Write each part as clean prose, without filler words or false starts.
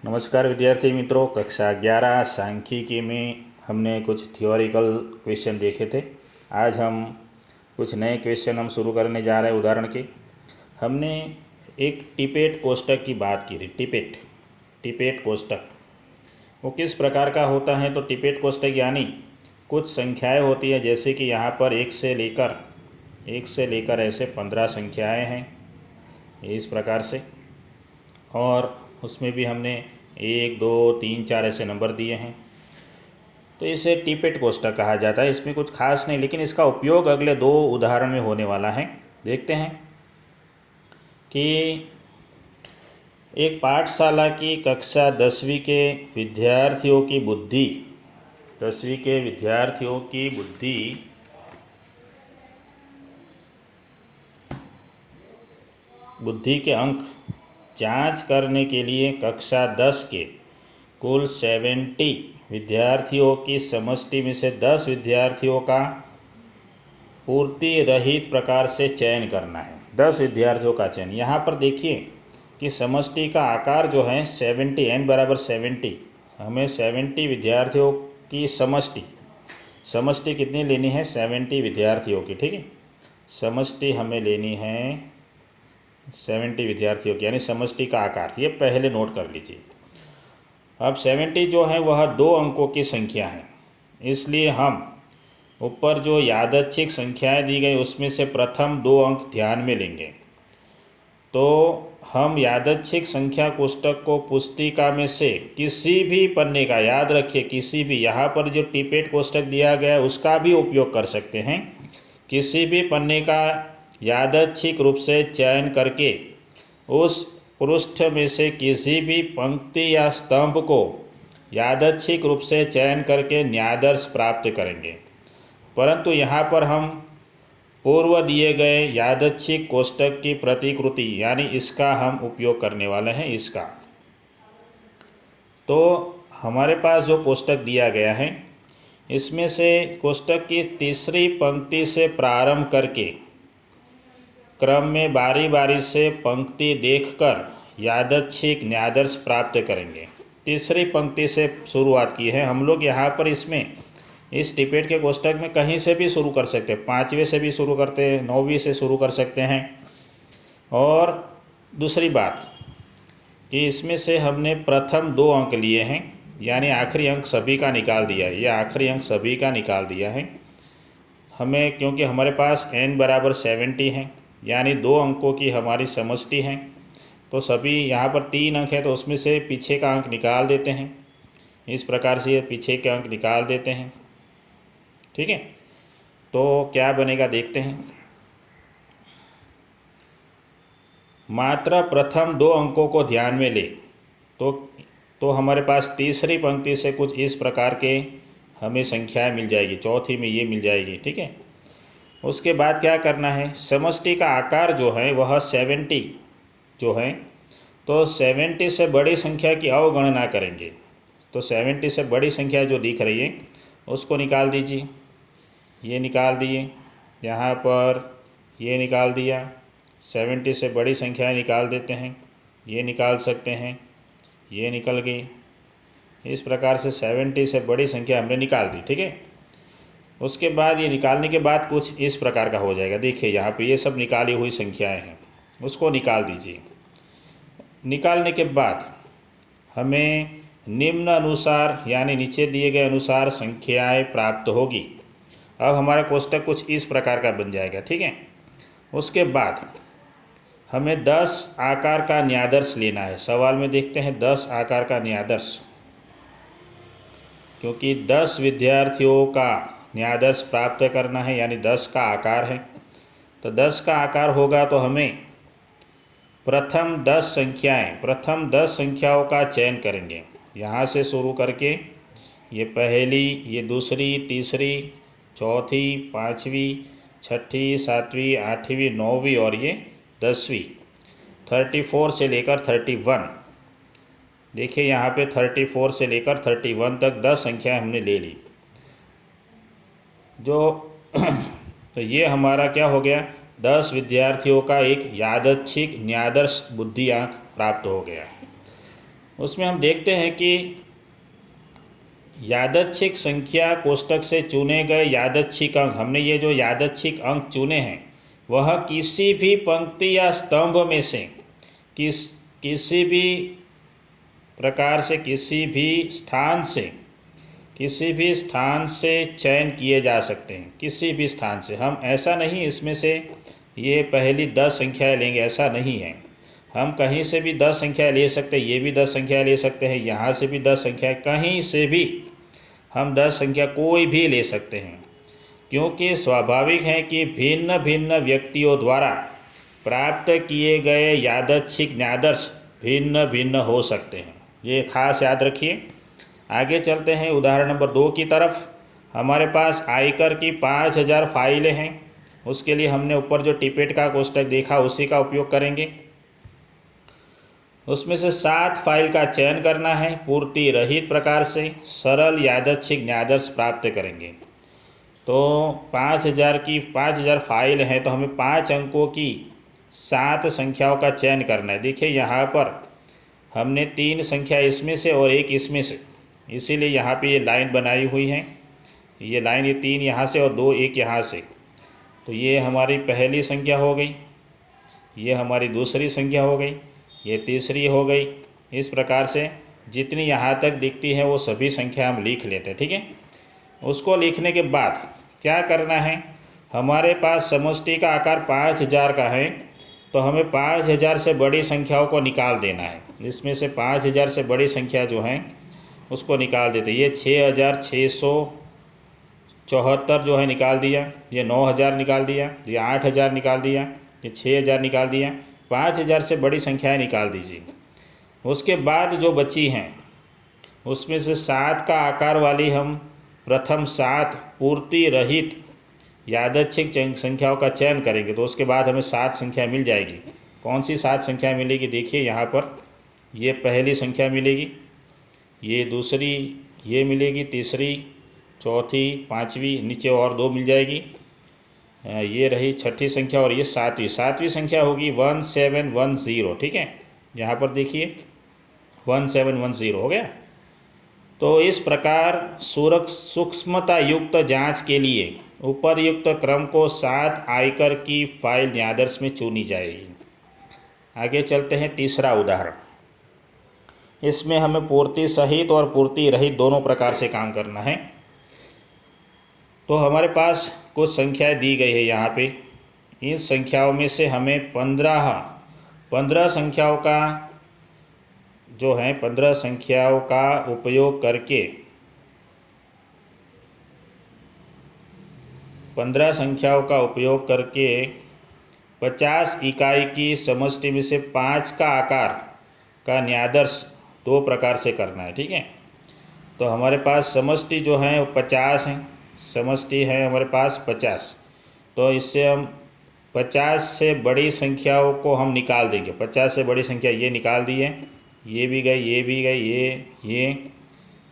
नमस्कार विद्यार्थी मित्रों, कक्षा 11 सांख्यिकी में हमने कुछ थियोरिकल क्वेश्चन देखे थे। आज हम कुछ नए क्वेश्चन शुरू करने जा रहे हैं। उदाहरण के हमने एक टिपेट कोष्टक की बात की थी। टिपेट कोष्टक वो किस प्रकार का होता है? तो टिपेट कोष्टक यानी कुछ संख्याएं होती है, जैसे कि यहाँ पर एक से लेकर ऐसे 15 संख्याएं हैं इस प्रकार से, और उसमें भी हमने 1, 2, 3, 4 ऐसे नंबर दिए हैं। तो इसे टिपेट कोष्टक कहा जाता है। इसमें कुछ खास नहीं, लेकिन इसका उपयोग अगले 2 उदाहरण में होने वाला है। देखते हैं कि एक पाठशाला की कक्षा 10वीं के विद्यार्थियों की बुद्धि के अंक जांच करने के लिए कक्षा 10 के कुल 70 विद्यार्थियों की समष्टि में से 10 विद्यार्थियों का पूर्ति रहित प्रकार से चयन करना है। 10 विद्यार्थियों का चयन। यहाँ पर देखिए कि समष्टि का आकार जो है 70, n बराबर 70, हमें 70 विद्यार्थियों की समष्टि कितनी लेनी है? 70 विद्यार्थियों की। ठीक है, समष्टि हमें लेनी है 70 विद्यार्थियों की, यानी समष्टि का आकार। ये पहले नोट कर लीजिए। अब 70 जो है वह 2 अंकों की संख्या है, इसलिए हम ऊपर जो यादृच्छिक संख्याएं दी गई उसमें से प्रथम 2 अंक ध्यान में लेंगे। तो हम यादृच्छिक संख्या कोष्टक को पुस्तिका में से किसी भी पन्ने का, याद रखिए किसी भी, यहाँ पर जो टिपेट कोष्टक दिया गया है उसका भी उपयोग कर सकते हैं। किसी भी पन्ने का यादृच्छिक रूप से चयन करके उस पृष्ठ में से किसी भी पंक्ति या स्तंभ को यादृच्छिक रूप से चयन करके न्यायादर्श प्राप्त करेंगे। परंतु यहाँ पर हम पूर्व दिए गए यादृच्छिक कोष्टक की प्रतिकृति यानी इसका हम उपयोग करने वाले हैं। इसका तो हमारे पास जो कोष्टक दिया गया है इसमें से कोष्टक की तीसरी पंक्ति से प्रारंभ करके क्रम में बारी बारी से पंक्ति देखकर यादृच्छिक न्यायादर्श प्राप्त करेंगे। तीसरी पंक्ति से शुरुआत की है हम लोग। यहाँ पर इसमें इस टिपेट के कोष्टक में कहीं से भी शुरू कर सकते हैं, 5वें से भी शुरू करते हैं, 9वीं से शुरू कर सकते हैं। और दूसरी बात कि इसमें से हमने प्रथम 2 अंक लिए हैं, यानी आखिरी अंक सभी का निकाल दिया है। यह आखिरी अंक सभी का निकाल दिया है हमें, क्योंकि हमारे पास n बराबर 70 है, यानी 2 अंकों की हमारी समष्टि है। तो सभी यहाँ पर 3 अंक है, तो उसमें से पीछे का अंक निकाल देते हैं। इस प्रकार से ये पीछे के अंक निकाल देते हैं। ठीक है, तो क्या बनेगा देखते हैं। मात्र प्रथम 2 अंकों को ध्यान में ले तो हमारे पास तीसरी पंक्ति से कुछ इस प्रकार के हमें संख्याएं मिल जाएगी। चौथी में ये मिल जाएगी। ठीक है, उसके बाद क्या करना है, समष्टि का आकार जो है वह 70 जो है, तो 70 से बड़ी संख्या की अवगणना करेंगे। तो 70 से बड़ी संख्या जो दिख रही है उसको निकाल दीजिए। ये निकाल दिए, यहाँ पर ये निकाल दिया। 70 से बड़ी संख्याएं निकाल देते हैं, ये निकाल सकते हैं, ये निकल गई। इस प्रकार से 70 से बड़ी संख्या हमने निकाल दी। ठीक है, उसके बाद ये निकालने के बाद कुछ इस प्रकार का हो जाएगा। देखिए यहाँ पे ये सब निकाली हुई संख्याएं हैं, उसको निकाल दीजिए। निकालने के बाद हमें निम्न अनुसार यानी नीचे दिए गए अनुसार संख्याएं प्राप्त होगी। अब हमारा कोष्टक कुछ इस प्रकार का बन जाएगा। ठीक है, उसके बाद हमें 10 आकार का न्यायादर्श लेना है। सवाल में देखते हैं 10 आकार का न्यायादर्श, क्योंकि 10 विद्यार्थियों का न्यायादर्श प्राप्त करना है, यानी 10 का आकार है। तो 10 का आकार होगा तो हमें प्रथम 10 संख्याओं का चयन करेंगे। यहाँ से शुरू करके ये पहली, ये दूसरी, तीसरी, चौथी, 5वीं, 6ठी, 7वीं, 8वीं, 9वीं और ये 10वीं, 34 से लेकर 31। देखिए यहाँ पे 34 से लेकर 31 तक 10 संख्याएं हमने ले ली। जो तो ये हमारा क्या हो गया, 10 विद्यार्थियों का एक यादृच्छिक न्यायादर्श बुद्धि अंक प्राप्त हो गया। उसमें हम देखते हैं कि यादच्छिक संख्या कोष्ठक से चुने गए यादच्छिक अंक, हमने ये जो यादच्छिक अंक चुने हैं वह किसी भी पंक्ति या स्तंभ में से किसी भी प्रकार से किसी भी स्थान से चयन किए जा सकते हैं। किसी भी स्थान से, हम ऐसा नहीं इसमें से ये पहली 10 संख्याएँ लेंगे, ऐसा नहीं है। हम कहीं से भी 10 संख्या ले सकते हैं, ये भी 10 संख्या ले सकते हैं, यहाँ से भी 10 संख्या, कहीं से भी हम 10 संख्या कोई भी ले सकते हैं, क्योंकि स्वाभाविक है कि भिन्न भिन्न व्यक्तियों द्वारा प्राप्त किए गए यादच्छिक न्यादर्श भिन्न भिन्न हो सकते हैं। ये खास याद रखिए। आगे चलते हैं उदाहरण नंबर 2 की तरफ। हमारे पास आयकर की 5000 फाइलें हैं। उसके लिए हमने ऊपर जो टिपेट का कोष्ठक देखा उसी का उपयोग करेंगे। उसमें से 7 फाइल का चयन करना है। पूर्ति रहित प्रकार से सरल यादच्छिक न्यादर्श प्राप्त करेंगे। तो 5000 फाइल हैं, तो हमें 5 अंकों की 7 संख्याओं का चयन करना है। देखिए यहाँ पर हमने 3 संख्या इसमें से और 1 इसमें से, इसीलिए यहाँ पे ये लाइन बनाई हुई है। ये लाइन, ये 3 यहाँ से और 2 1 यहाँ से। तो ये हमारी पहली संख्या हो गई, ये हमारी दूसरी संख्या हो गई, ये तीसरी हो गई। इस प्रकार से जितनी यहाँ तक दिखती है वो सभी संख्या हम लिख लेते हैं। ठीक है। उसको लिखने के बाद क्या करना है, हमारे पास समष्टि का आकार 5000 का है, तो हमें 5000 से बड़ी संख्याओं को निकाल देना है। इसमें से 5000 से बड़ी संख्या जो है उसको निकाल देते। ये 6674 जो है निकाल दिया, ये 9000 निकाल दिया, ये 8000 निकाल दिया, ये 6000 निकाल दिया। 5000 से बड़ी संख्याएं निकाल दीजिए। उसके बाद जो बची हैं उसमें से 7 का आकार वाली हम प्रथम 7 पूर्ति रहित यादच्छिक संख्याओं का चयन करेंगे, तो उसके बाद हमें 7 संख्या मिल जाएगी। कौन सी 7 संख्या मिलेगी, देखिए यहाँ पर ये पहली संख्या मिलेगी, ये दूसरी ये मिलेगी, तीसरी, चौथी, पाँचवीं, नीचे और 2 मिल जाएगी, ये रही छठी संख्या, और ये सातवीं संख्या होगी 1710। ठीक है, यहाँ पर देखिए 1710 हो गया। तो इस प्रकार सूक्ष्मता युक्त जांच के लिए उपर्युक्त क्रम को 7 आयकर की फाइल न्यादर्श में चुनी जाएगी। आगे चलते हैं तीसरा उदाहरण। इसमें हमें पूर्ति सहित और पूर्ति रहित दोनों प्रकार से काम करना है। तो हमारे पास कुछ संख्याएं दी गई है यहाँ पे। इन संख्याओं में से हमें 15 संख्याओं का जो है 15 संख्याओं का उपयोग करके 50 इकाई की समष्टि में से 5 का आकार का न्यादर्श 2 प्रकार से करना है। ठीक है। तो हमारे पास समष्टि जो है वो 50 है, समष्टि है हमारे पास 50। तो इससे हम 50 से बड़ी संख्याओं को हम निकाल देंगे। 50 से बड़ी संख्या ये निकाल दी है, ये भी गई, ये भी गई, ये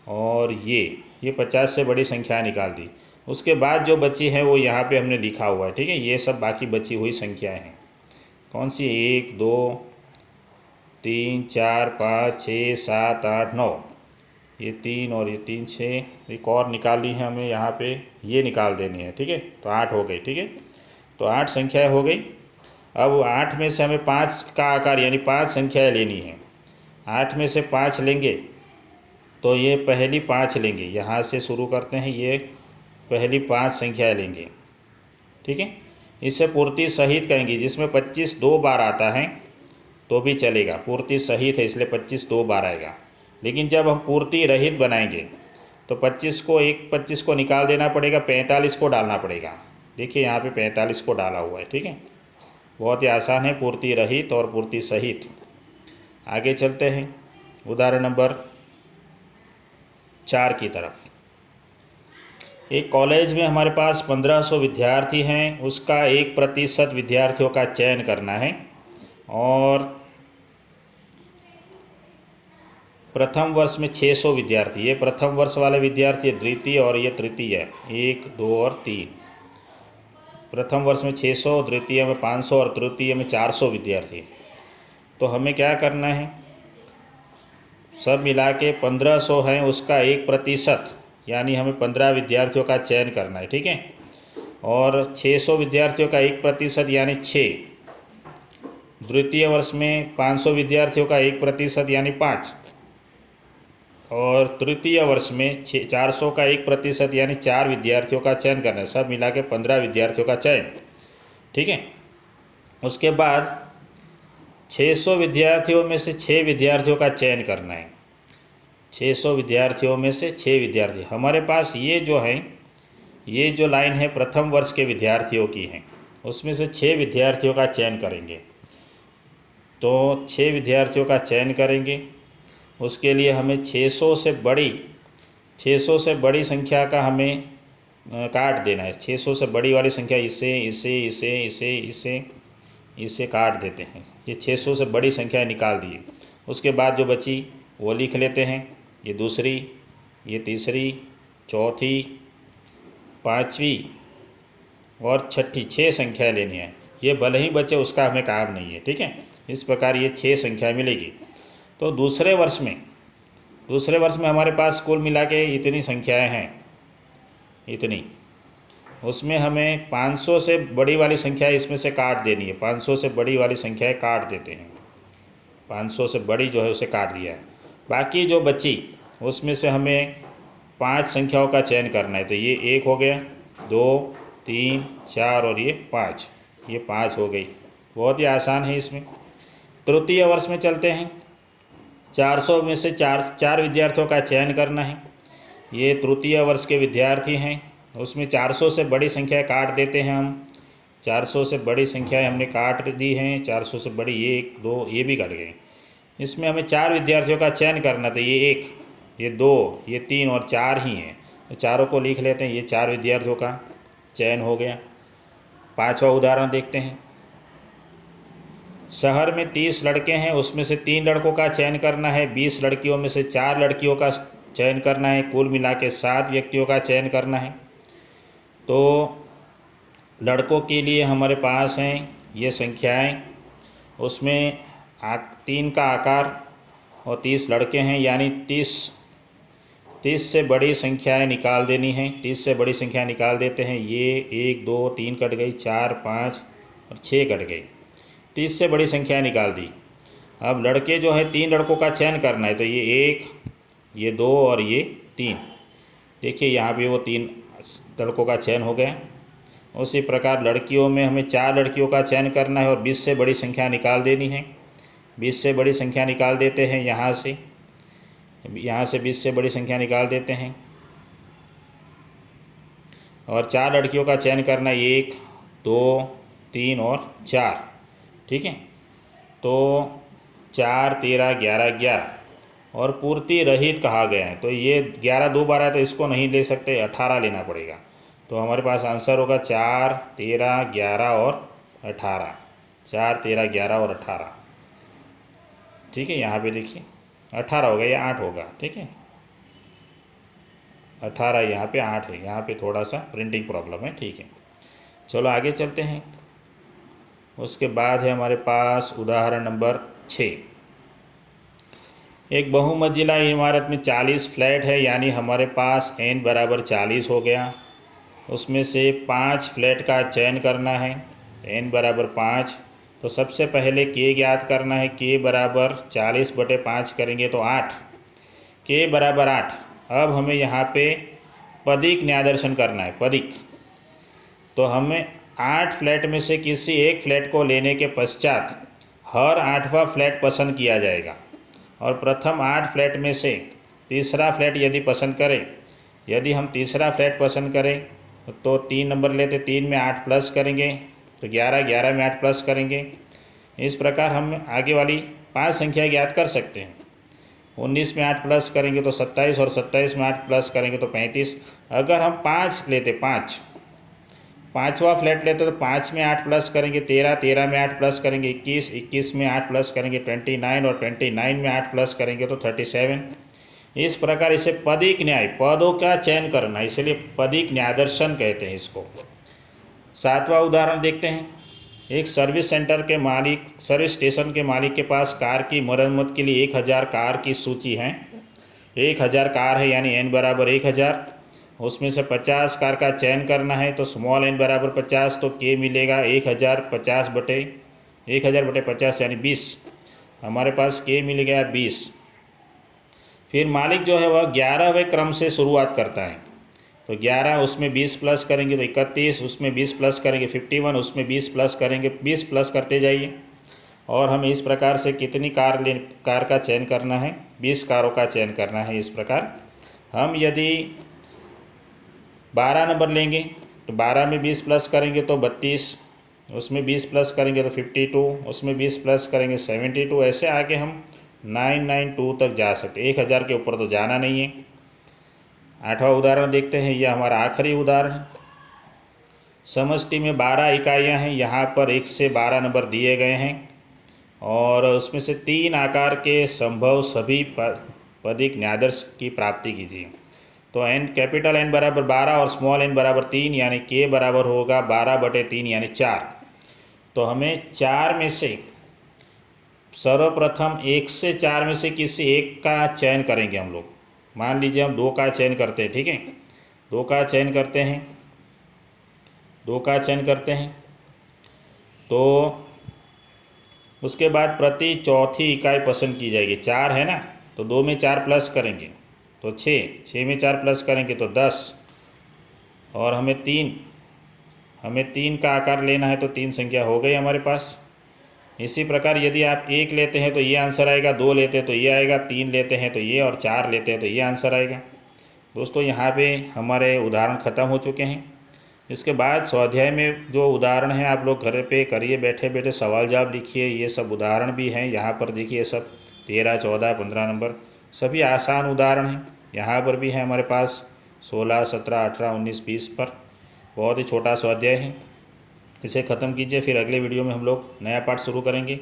और ये 50 से बड़ी संख्या निकाल दी। उसके बाद जो बची है वो यहाँ पे हमने लिखा हुआ है। ठीक है। ये सब बाकी बची हुई संख्याएं हैं। कौन सी, 1 2 3 4 5 6 7 8 9, ये 3 और ये 3 6, एक और निकालनी है हमें यहाँ पे, ये निकाल देनी है। ठीक है। तो 8 हो गई। ठीक है। तो 8 संख्याएँ हो गई। अब 8 में से हमें 5 का आकार यानी 5 संख्याएँ लेनी है। 8 में से 5 लेंगे तो ये पहली 5 लेंगे, यहाँ से शुरू करते हैं, ये पहली 5 संख्याएँ लेंगे। ठीक है। इससे पूर्ति सहित कहेंगे, जिसमें 25 2 बार आता है तो भी चलेगा, पूर्ति सहित है इसलिए 25 2 बार आएगा। लेकिन जब हम पूर्ति रहित बनाएंगे तो 25 को निकाल देना पड़ेगा, 45 को डालना पड़ेगा। देखिए यहाँ पे 45 को डाला हुआ है। ठीक है। बहुत ही आसान है, पूर्ति रहित और पूर्ति सहित। आगे चलते हैं उदाहरण नंबर 4 की तरफ। एक कॉलेज में हमारे पास 1500 विद्यार्थी हैं, उसका 1% विद्यार्थियों का चयन करना है, और प्रथम वर्ष में 600 विद्यार्थी, ये प्रथम वर्ष वाले विद्यार्थी, द्वितीय और ये तृतीय, 1 2 और 3। प्रथम वर्ष में 600, द्वितीय में 500 और तृतीय में 400 विद्यार्थी। तो हमें क्या करना है, सब मिला के 1500 हैं, उसका 1%, यानी हमें 15 विद्यार्थियों का चयन करना है, ठीक है। और 600 विद्यार्थियों का 1% यानी 6। द्वितीय वर्ष में 500 विद्यार्थियों का 1% यानी 5। और तृतीय वर्ष में 400 का 1% यानी 4 विद्यार्थियों का चयन करना है। सब मिला के 15 विद्यार्थियों का चयन, ठीक है। उसके बाद 600 विद्यार्थियों में से 6 विद्यार्थियों का चयन करना है। 600 विद्यार्थियों में से 6 विद्यार्थी, हमारे पास ये जो है, ये जो लाइन है प्रथम वर्ष के विद्यार्थियों की है, उसमें से 6 विद्यार्थियों का चयन करेंगे। तो 6 विद्यार्थियों का चयन करेंगे, उसके लिए हमें 600 से बड़ी संख्या का हमें काट देना है। 600 से बड़ी वाली संख्या इसे इसे इसे इसे इसे इसे काट देते हैं। ये 600 से बड़ी संख्या निकाल दी। उसके बाद जो बची वो लिख लेते हैं। ये दूसरी, ये तीसरी, चौथी, पाँचवीं और छठी, 6 संख्याएँ लेनी है। ये भले ही बचे, उसका हमें काम नहीं है, ठीक है। इस प्रकार ये 6 संख्या मिलेगी। तो दूसरे वर्ष में हमारे पास कुल मिला के इतनी संख्याएँ हैं, इतनी। उसमें हमें 500 से बड़ी वाली संख्या इसमें से काट देनी है। 500 से बड़ी वाली संख्याएँ काट देते हैं। 500 से बड़ी जो है उसे काट दिया है। बाकी जो बची उसमें से हमें 5 संख्याओं का चयन करना है। तो ये 1 हो गया, 2, 3, 4 और ये 5, ये 5 हो गई। बहुत ही आसान है इसमें। तृतीय वर्ष में चलते हैं। 400 में से 4 विद्यार्थियों का चयन करना है। ये तृतीय वर्ष के विद्यार्थी हैं। उसमें 400 से बड़ी संख्या काट देते हैं हम। 400 से बड़ी संख्याएँ हमने काट दी हैं। 400 से बड़ी 1, 2 ये भी कट गए। इसमें हमें 4 विद्यार्थियों का चयन करना था। ये 1, ये 2, ये 3 और 4 ही हैं। तो चारों को लिख लेते हैं। ये 4 विद्यार्थियों का चयन हो गया। 5वां उदाहरण देखते हैं। शहर में 30 लड़के हैं, उसमें से 3 लड़कों का चयन करना है। 20 लड़कियों में से 4 लड़कियों का चयन करना है। कुल मिला के 7 व्यक्तियों का चयन करना है। तो लड़कों के लिए हमारे पास हैं ये संख्याएं। उसमें 3 का आकार और 30 लड़के हैं, यानी 30 से बड़ी संख्याएं निकाल देनी हैं। 30 से बड़ी संख्या निकाल देते हैं। ये 1, 2, 3 कट गई, 4, 5 और 6 कट गई। 30 से बड़ी संख्या निकाल दी। अब लड़के जो है 3 लड़कों का चयन करना है। तो ये 1, ये 2 और ये 3। देखिए यहाँ पे वो 3 लड़कों का चयन हो गया। उसी प्रकार लड़कियों में हमें 4 लड़कियों का चयन करना है और 20 से बड़ी संख्या निकाल देनी है। 20 से बड़ी संख्या निकाल देते हैं। यहाँ से 20 से बड़ी संख्या निकाल देते हैं और 4 लड़कियों का चयन करना है। 1, 2, 3 और 4, ठीक है। तो 4, 13, 11, 11 और पूर्ति रहित कहा गया है। तो ये 11 2 बार है तो इसको नहीं ले सकते, 18 लेना पड़ेगा। तो हमारे पास आंसर होगा 4, 13, 11 और 18। 4, 13, 11 और 18, ठीक है। यहाँ पे देखिए 18 होगा या 8 होगा, ठीक है। 18 यहाँ पे, 8 है। यहाँ पे थोड़ा सा प्रिंटिंग प्रॉब्लम है, ठीक है। चलो आगे चलते हैं। उसके बाद है हमारे पास उदाहरण नंबर 6। एक बहुमंजिला इमारत में 40 फ्लैट है, यानी हमारे पास n बराबर 40 हो गया। उसमें से 5 फ्लैट का चयन करना है। n बराबर 5। तो सबसे पहले k ज्ञात करना है। k बराबर 40/5 करेंगे तो 8, k बराबर 8। अब हमें यहाँ पे पदिक न्यायदर्शन करना है, पदिक। तो हमें 8 फ्लैट में से किसी एक फ्लैट को लेने के पश्चात हर 8वां फ्लैट पसंद किया जाएगा और प्रथम 8 फ्लैट में से तीसरा फ्लैट यदि पसंद करें, यदि हम तीसरा फ्लैट पसंद करें तो 3 नंबर लेते, 3 में 8 प्लस करेंगे तो 11, 11 में 8 प्लस करेंगे। इस प्रकार हम आगे वाली 5 संख्या ज्ञात कर सकते हैं। 19 में 8 प्लस करेंगे तो 27 और 27 में 8 प्लस करेंगे तो 35। अगर हम 5 लेते, 5वां फ्लैट लेते तो 5 में 8 प्लस करेंगे 13, 13 में 8 प्लस करेंगे 21, 21 में 8 प्लस करेंगे 29 और 29 में 8 प्लस करेंगे तो 37। इस प्रकार इसे पदिक न्याय, पदों का चयन करना, इसलिए पदिक न्यायदर्शन कहते हैं इसको। 7वां उदाहरण देखते हैं। एक सर्विस सेंटर के मालिक, सर्विस स्टेशन के मालिक के पास कार की मरम्मत के लिए 1000 कार की सूची है। 1000 कार है, यानी n बराबर 1000। उसमें से 50 कार का चयन करना है, तो स्मॉल n बराबर 50, तो k मिलेगा 1000 50 बटे 50 यानी 20। हमारे पास k मिल गया 20। फिर मालिक जो है वह 11वें क्रम से शुरुआत करता है, तो 11 उसमें 20 प्लस करेंगे तो 31, उसमें 20 प्लस करेंगे 51, उसमें 20 प्लस करेंगे 20 प्लस करते जाइए। और हमें इस प्रकार से कितनी कार का चयन करना है, 20 कारों का चयन करना है। इस प्रकार हम यदि 12 नंबर लेंगे तो 12 में 20 प्लस करेंगे तो 32, उसमें 20 प्लस करेंगे तो 52, उसमें 20 प्लस करेंगे 72। ऐसे आगे हम 992 तक जा सकते, 1000 के ऊपर तो जाना नहीं है। 8वां उदाहरण देखते हैं, यह हमारा आखिरी उदाहरण है। समष्टि में 12 इकाइयाँ हैं, यहाँ पर 1 से 12 नंबर दिए गए हैं और उसमें से 3 आकार के संभव सभी पदिक न्यादर्श की प्राप्ति कीजिए। तो n कैपिटल N बराबर 12 और स्मॉल n बराबर 3, यानी k बराबर होगा 12/3 यानी 4। तो हमें 4 में से सर्वप्रथम 1 से 4 में से किसी एक का चयन करेंगे हम लोग। मान लीजिए हम 2 का चयन करते हैं, ठीक है, 2 का चयन करते हैं, 2 का चयन करते हैं। तो उसके बाद प्रति चौथी इकाई पसंद की जाएगी। 4 है ना, तो 2 में 4 प्लस करेंगे तो 6 में 4 प्लस करेंगे तो 10, और हमें 3 का आकार लेना है, तो 3 संख्या हो गई हमारे पास। इसी प्रकार यदि आप 1 लेते हैं तो ये आंसर आएगा, 2 लेते हैं तो ये आएगा, 3 लेते हैं तो ये, और 4 लेते हैं तो ये आंसर आएगा। दोस्तों यहाँ पे हमारे उदाहरण ख़त्म हो चुके हैं। इसके बाद स्वाध्याय में जो उदाहरण है आप लोग घर पे करिए, बैठे बैठे सवाल जवाब लिखिए। ये सब उदाहरण भी हैं, यहाँ पर देखिए सब 13, 14, 15 नंबर सभी आसान उदाहरण हैं। यहाँ पर भी है हमारे पास 16, 17, 18, 19, 20 पर। बहुत ही छोटा स्वाध्याय है, इसे ख़त्म कीजिए, फिर अगले वीडियो में हम लोग नया पाठ शुरू करेंगे।